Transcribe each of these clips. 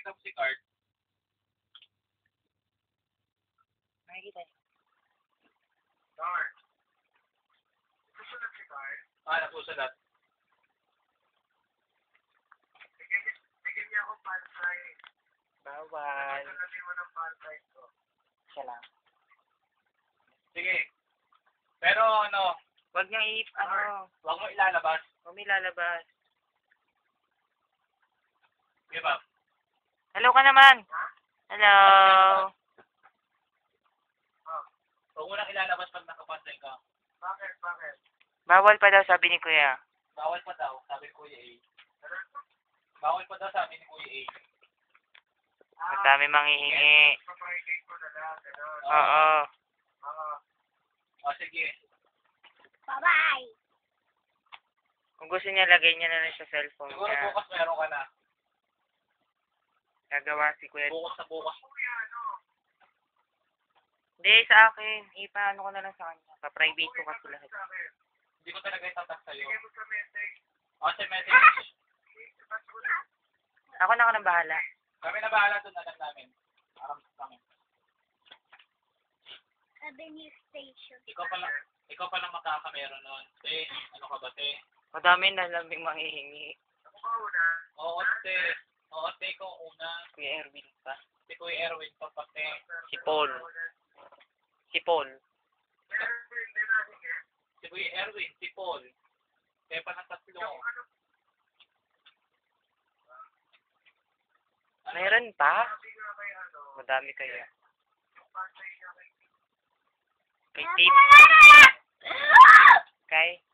nakikita mo si Card? Nakikita niyo. Card. Nasusulat si Card? Ah, nasusulat. Bigyan niya ako pansay. Bawal. Nasusulat mo ng pansay ko. Siya lang. Sige. Pero ano, Huwag niya huwag mo ilalabas. huwag mo ilalabas. Di ba? Hello ka naman. Hello. Huwag mo nang ilalabas pag nakapansay ka. Bakit? Bakit? Bawal pa daw, sabi ni Kuya. Bawal pa daw, sabi ni Kuya A. Bawal pa daw, sabi ni Kuya A. Madami manghihingi. Papaigay ko na lang, gano'n. Oo. O, sige. Bye-bye! Kung gusto niya, lagay niya na lang sa cellphone Siguro niya. bukas meron ka na. Gagawa si Kuya. Bukas na bukas. Hindi, sa akin. Ipaano ko na lang sa kanya. Pa-private ko kasi lahat. Hindi ko talaga itatak sa'yo. O, sa message. Ako na nang bahala. Kami na bahala doon, alam namin. Aram sa kami. Avenue Station. Ikaw pa lang makakameron nun. Te, ano ka ba, te? Madami na lambing manghihingi. Ako ba una? Oo, te. Oo, te, ikaw una. Kuya Erwin pa. Si Kuya Erwin pa pa, te. Si Paul. Si Paul. Si Kuya Erwin, si Paul. Kaya pa ng tatlo. Meron pa? Madami kaya. Kay Tim.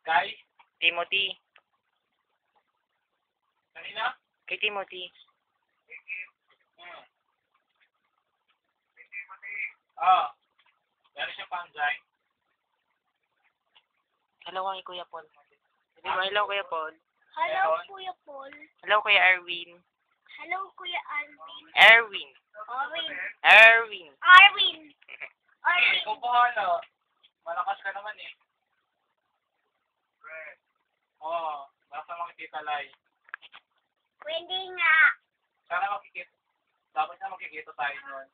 Guys, Timothy. kanina? Kay Timothy. Ah, meron siyang pansay. Hello kay Kuya Paul. Sabi mo, hello Kuya Paul. Hello, Kuya Paul. Hello Kuya Erwin. Hello, Kuya Alvin. Erwin. Arwin. Erwin. Arwin. Arwin. Ikaw bahala. Malakas ka naman eh. Oo, basta makikita live. Pwede nga. Sana makikita. Dapat na makikita tayo nun.